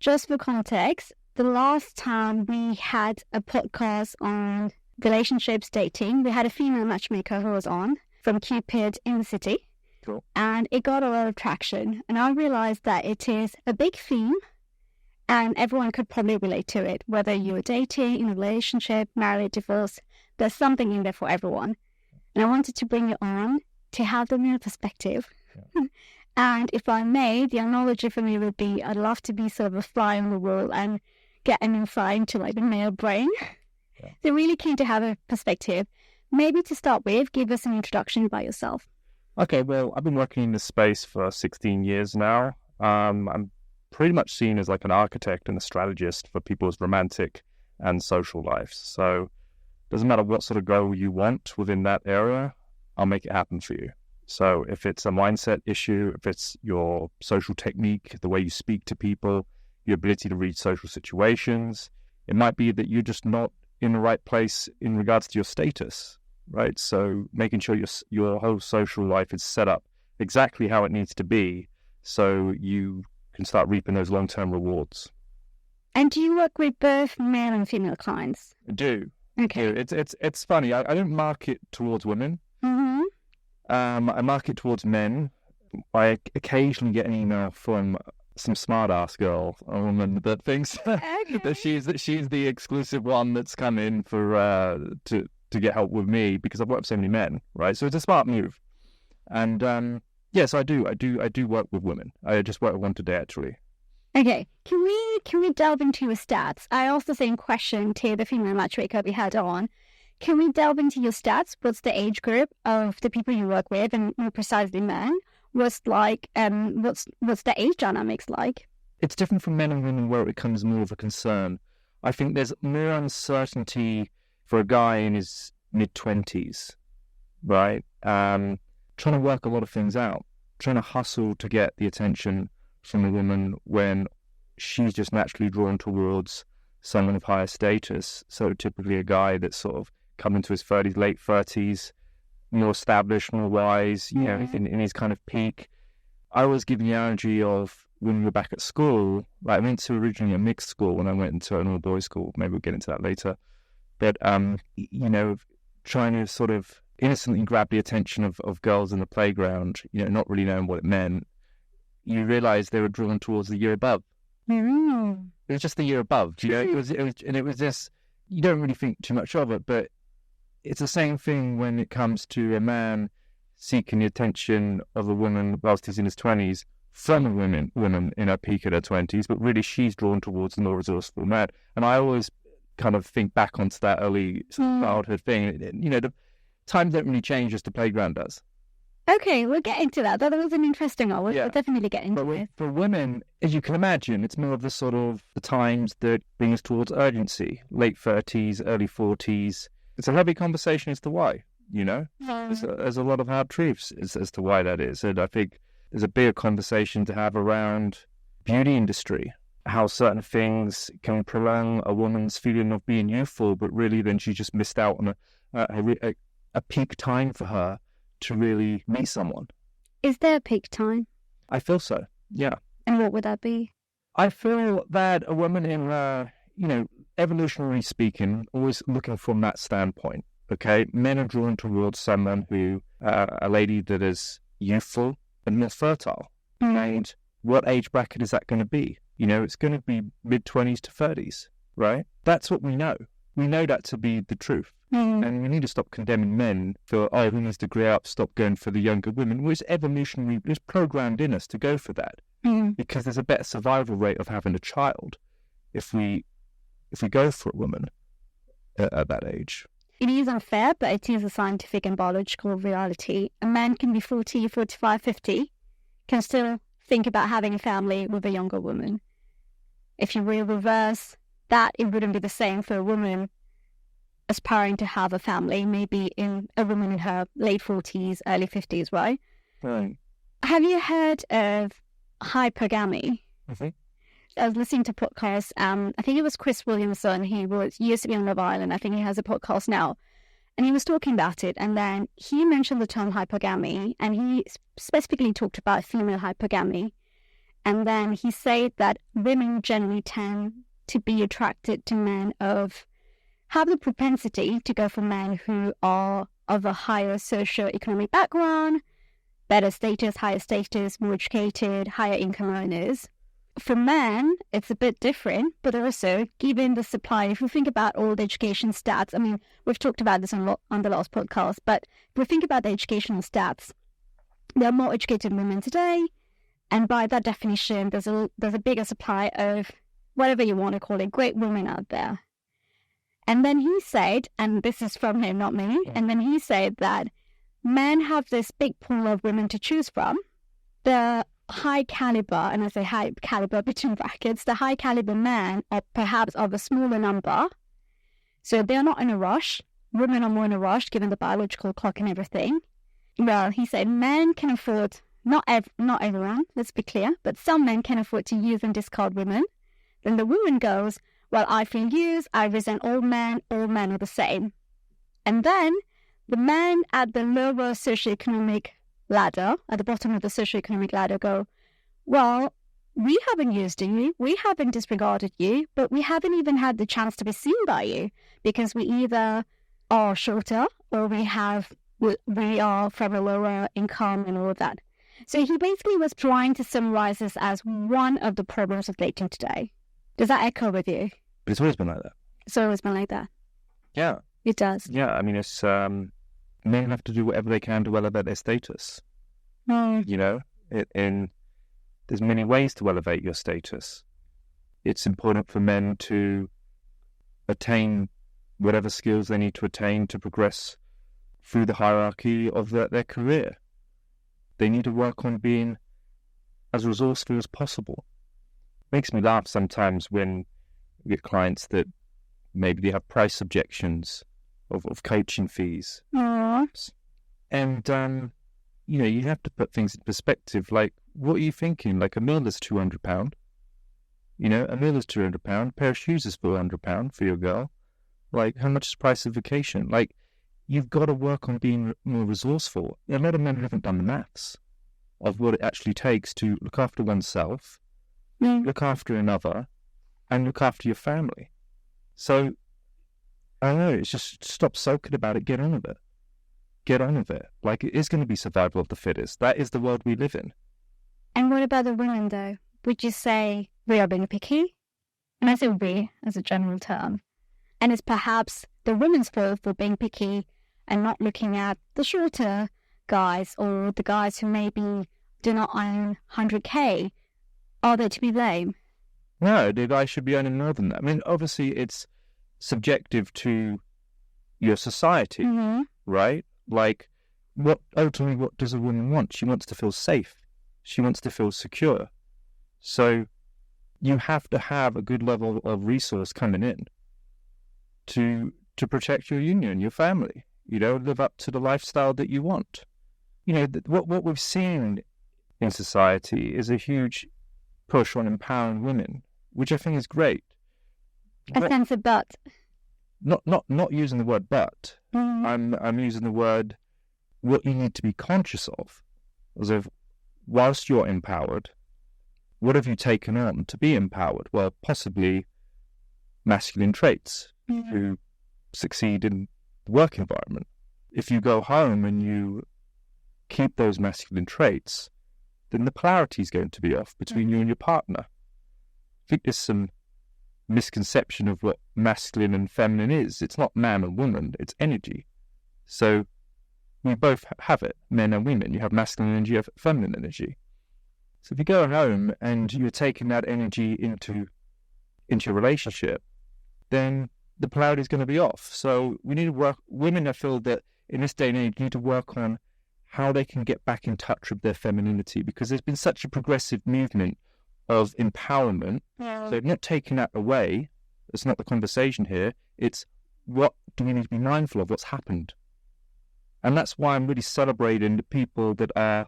just for context, the last time we had a podcast on relationships, dating, we had a female matchmaker who was on from Cupid in the city. Cool. And it got a lot of traction. And I realized that it is a big theme and everyone could probably relate to it, whether you're dating, in a relationship, married, divorced. There's something in there for everyone. And I wanted to bring it on to have the male perspective. Yeah. And if I may, the analogy for me would be I'd love to be sort of a fly on the wall and get an insight into like the male brain. Yeah. So really keen to have a perspective. Maybe to start with, give us an introduction by yourself. Okay, well, I've been working in this space for 16 years now. I'm pretty much seen as like an architect and a strategist for people's romantic and social lives. So it doesn't matter what sort of goal you want within that area, I'll make it happen for you. So if it's a mindset issue, if it's your social technique, the way you speak to people, your ability to read social situations, it might be that you're just not in the right place in regards to your status, right? So making sure your whole social life is set up exactly how it needs to be so you can start reaping those long-term rewards. And do you work with both male and female clients? I do. Okay. It's funny. I don't market towards women. Mm-hmm. I market towards men. I occasionally get an email from some smart-ass girl, a woman that thinks that she's the exclusive one that's come in for to get help with me because I've worked with so many men, right? So it's a smart move. And yes, I do work with women. I just work with one today, actually. Okay, can we delve into your stats? I asked the same question to the female matchmaker we had on. Can we delve into your stats? What's the age group of the people you work with, and more precisely men? What's the age dynamics like? It's different from men and women where it becomes more of a concern. I think there's more uncertainty for a guy in his mid-20s, right? Trying to work a lot of things out, trying to hustle to get the attention from a woman when she's just naturally drawn towards someone of higher status. So typically a guy that's sort of come into his 30s, late 30s, more established, more wise, you know, in his kind of peak. I always give the analogy of when we were back at school, like I went to originally a mixed school when I went into an all-boys school. Maybe we'll get into that later. But, you know, trying to sort of innocently grab the attention of girls in the playground, you know, not really knowing what it meant, you realise they were drawn towards the year above. Mm. It was just the year above, you know. It was just, you don't really think too much of it, but it's the same thing when it comes to a man seeking the attention of a woman whilst he's in his 20s from a woman in her peak at her 20s, but really she's drawn towards the more resourceful man. And I always kind of think back onto that early childhood thing. You know, the times don't really change as the playground does. Okay, we'll get into that. That was an interesting one. We'll definitely get into it. For women, as you can imagine, it's more of the times that bring us towards urgency. Late 30s, early 40s. It's a heavy conversation as to why, you know? There's a lot of hard truths as to why that is. And I think there's a bigger conversation to have around beauty industry, how certain things can prolong a woman's feeling of being youthful, but really then she just missed out on a peak time for her to really meet someone. Is there a peak time? I feel so, yeah. And what would that be? I feel that a woman in, you know, evolutionarily speaking, always looking from that standpoint, okay? Men are drawn towards someone who, a lady that is youthful and more fertile. And what age bracket is that going to be? You know, it's going to be mid-20s to 30s, right? That's what we know. We know that to be the truth. And we need to stop condemning men for, who needs to grow up, stop going for the younger women, which evolutionary is programmed in us to go for that. Because there's a better survival rate of having a child if we go for a woman at that age. It is unfair, but it is a scientific and biological reality. A man can be 40, 45, 50, can still think about having a family with a younger woman. If you will reverse that, it wouldn't be the same for a woman aspiring to have a family, maybe in a woman in her late 40s, early 50s, right? Right. Have you heard of hypergamy? Mm-hmm. I was listening to podcasts. I think it was Chris Williamson. He used to be on Love Island. I think he has a podcast now. And he was talking about it. And then he mentioned the term hypergamy. And he specifically talked about female hypergamy. And then he said that women generally tend to be attracted to men have the propensity to go for men who are of a higher socio-economic background, better status, higher status, more educated, higher income earners. For men, it's a bit different, but also given the supply, if we think about all the education stats, I mean, we've talked about this on the last podcast, but if we think about the educational stats, there are more educated women today, and by that definition, there's a bigger supply of whatever you want to call it, great women out there. And then he said, and this is from him, not me, and then he said that men have this big pool of women to choose from. The high caliber, and I say high caliber between brackets, the high caliber men are perhaps of a smaller number. So they're not in a rush. Women are more in a rush given the biological clock and everything. Well, he said men can afford, not everyone, let's be clear, but some men can afford to use and discard women. Then the woman goes, well, I feel used, I resent all men are the same. And then the men at the lower socioeconomic ladder, at the bottom of the socioeconomic ladder go, well, we haven't used you, we haven't disregarded you, but we haven't even had the chance to be seen by you because we either are shorter or we are from a lower income and all of that. So he basically was trying to summarize this as one of the problems of dating today. Does that echo with you? But it's always been like that. It's always been like that. Yeah. It does. Yeah, I mean, it's men have to do whatever they can to elevate their status. You know, there's many ways to elevate your status. It's important for men to attain whatever skills they need to attain to progress through the hierarchy of their career. They need to work on being as resourceful as possible. Makes me laugh sometimes when we get clients that maybe they have price objections of coaching fees. Aww. And, you know, you have to put things in perspective. Like, what are you thinking? Like, a meal is £200. You know, a meal is £200. A pair of shoes is £400 for your girl. Like, how much is the price of vacation? Like, you've got to work on being more resourceful. A lot of men haven't done the maths of what it actually takes to look after oneself, look after another, and look after your family. So, I don't know, it's just stop soaking about it, get on with it. Get on with it. Like, it is going to be survival of the fittest. That is the world we live in. And what about the women, though? Would you say we are being picky? And I say we as a general term. And it's perhaps the women's fault for being picky and not looking at the shorter guys or the guys who maybe do not earn 100K. Are they to be blamed? No, the guy should be earning more than that. I mean, obviously, it's subjective to your society, right? Like, ultimately, what does a woman want? She wants to feel safe. She wants to feel secure. So you have to have a good level of resource coming in to protect your union, your family, you know, live up to the lifestyle that you want. You know, what we've seen in society is a huge push on empowering women, which I think is great. A sense of but. Not using the word but. I'm using the word what you need to be conscious of. As if whilst you're empowered, what have you taken on to be empowered? Well, possibly masculine traits who succeed in the work environment. If you go home and you keep those masculine traits, then the polarity is going to be off between you and your partner. I think there's some misconception of what masculine and feminine is. It's not man and woman, it's energy. So we both have it, men and women. You have masculine energy, you have feminine energy. So if you go home and you're taking that energy into your relationship, then the polarity is going to be off. So we need to work, women, I feel that in this day and age, need to work on how they can get back in touch with their femininity, because there's been such a progressive movement of empowerment. So not taking that away, it's not the conversation here, it's what do we need to be mindful of, what's happened. And that's why I'm really celebrating the people that are,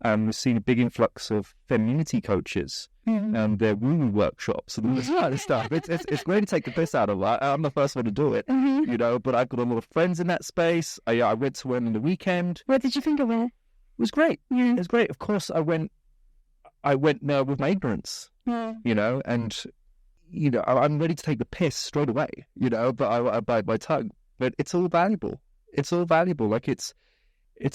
we've seen a big influx of femininity coaches and their woo-woo workshops and all this kind of stuff. It's great to take the piss out of that. I'm the first one to do it, you know, but I've got a lot of friends in that space. I went to one on the weekend. What did you think of it? It was great. It was great. Of course, I I went there with my ignorance, you know, and, you know, I'm ready to take the piss straight away, you know, but I bite my tongue. But it's all valuable. It's all valuable. Like it's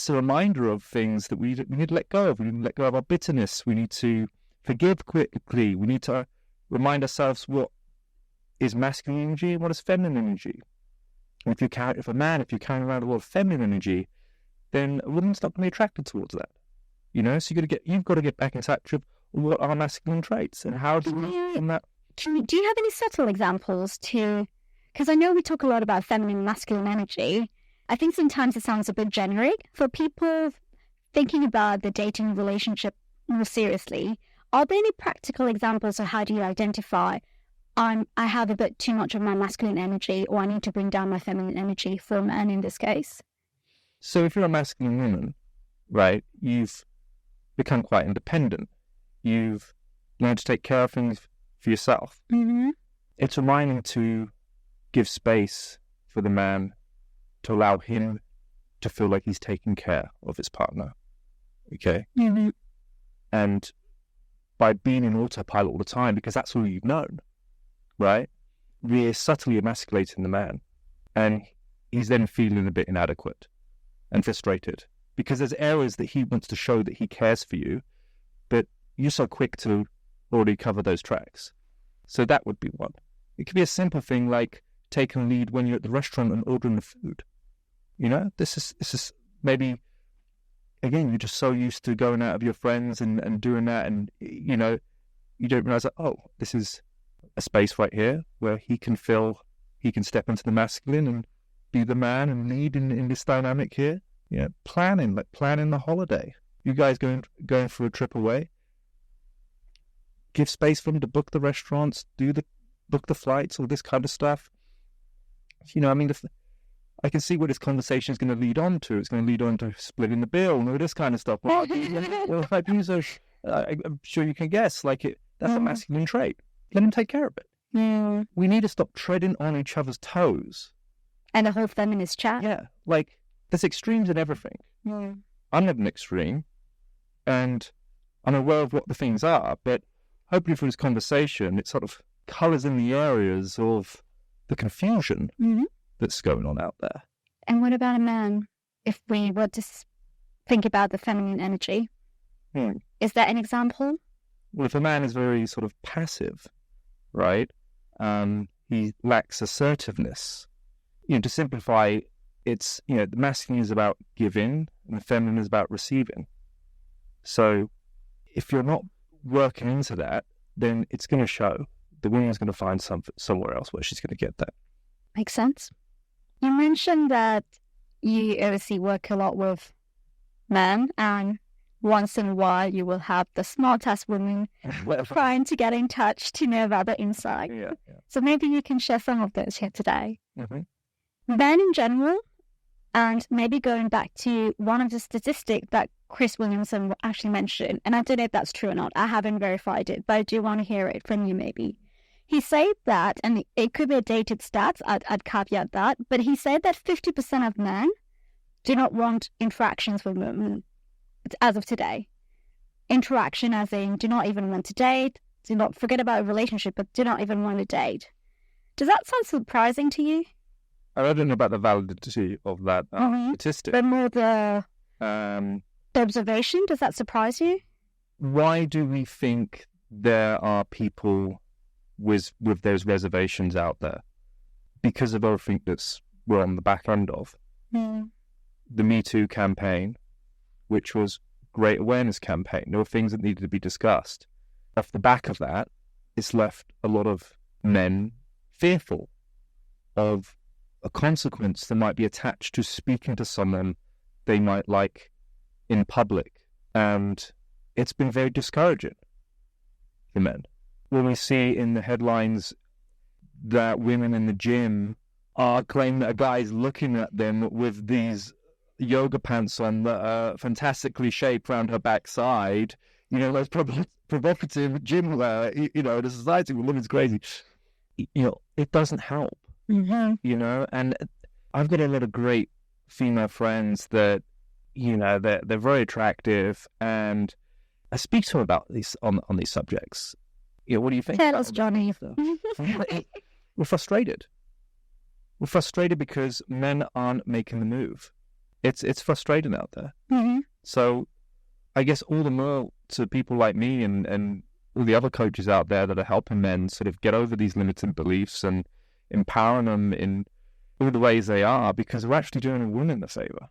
a reminder of things that we need to let go of. We need to let go of our bitterness. We need to forgive quickly. We need to remind ourselves what is masculine energy and what is feminine energy. And if you're carrying around a lot of feminine energy, then a woman's not going to be attracted towards that. You know, so you've got to get back in touch with what are masculine traits and how do we from that. Do you have any subtle examples to? Because I know we talk a lot about feminine and masculine energy. I think sometimes it sounds a bit generic for people thinking about the dating relationship more seriously. Are there any practical examples of how do you identify I have a bit too much of my masculine energy, or I need to bring down my feminine energy for a man in this case? So if you're a masculine woman, right, you've become quite independent. You've learned to take care of things for yourself. Mm-hmm. It's reminding to give space for the man to allow him to feel like he's taking care of his partner. Okay? Mm-hmm. And by being in autopilot all the time, because that's all you've known, right? We're subtly emasculating the man. And he's then feeling a bit inadequate and frustrated because there's areas that he wants to show that he cares for you, but you're so quick to already cover those tracks. So that would be one. It could be a simple thing like taking lead when you're at the restaurant and ordering the food. You know, this is maybe, again, you're just so used to going out with your friends and doing that, and, you know, you don't realize that, oh, this is a space right here where he can step into the masculine and be the man and lead in this dynamic here. Yeah, planning the holiday. You guys going for a trip away. Give space for him to book the restaurants, book the flights, all this kind of stuff. You know, I mean, I can see what this conversation is going to lead on to. It's going to lead on to splitting the bill and all this kind of stuff. Well, I'm sure you can guess. Like that's a masculine trait. Let him take care of it. Yeah. We need to stop treading on each other's toes. And a whole feminist chat. Yeah, like there's extremes in everything. Yeah. I'm not an extreme, and I'm aware of what the things are, but hopefully through this conversation, it sort of colours in the areas of the confusion that's going on out there. And what about a man? If we were to think about the feminine energy, is that an example? Well, if a man is very sort of passive, right, he lacks assertiveness. You know, to simplify, it's, you know, the masculine is about giving and the feminine is about receiving. So if you're not working into that, then it's going to show. The woman's going to find somewhere else where she's going to get that. Makes sense. You mentioned that you obviously work a lot with men, and once in a while you will have the smart-ass women trying to get in touch to know about the insight. Yeah. So maybe you can share some of those here today. Mm-hmm. Men in general, and maybe going back to one of the statistics that Chris Williamson actually mentioned, and I don't know if that's true or not, I haven't verified it, but I do want to hear it from you maybe. He said that, and it could be a dated stat, I'd caveat that, but he said that 50% of men do not want interactions with women as of today. Interaction as in do not even want to date, do not forget about a relationship, but do not even want to date. Does that sound surprising to you? I don't know about the validity of that statistic. But more the observation, does that surprise you? Why do we think there are people with those reservations out there? Because of everything we're on the back end of. The Me Too campaign, which was a great awareness campaign. There were things that needed to be discussed. Off the back of that, it's left a lot of men fearful of a consequence that might be attached to speaking to someone they might like in public. And it's been very discouraging for men. When we see in the headlines that women in the gym are claiming that a guy is looking at them with these yoga pants on that are fantastically shaped around her backside, you know, those provocative gym wear, you know, the society with women's crazy. You know, it doesn't help. You know, and I've got a lot of great female friends that, you know, they're very attractive, and I speak to him about these on these subjects. What do you think? Tell us, Johnny. We're frustrated. We're frustrated because men aren't making the move. It's frustrating out there. Mm-hmm. So I guess all the more to people like me and all the other coaches out there that are helping men sort of get over these limiting beliefs and empowering them in all the ways they are, because we're actually doing women a favor.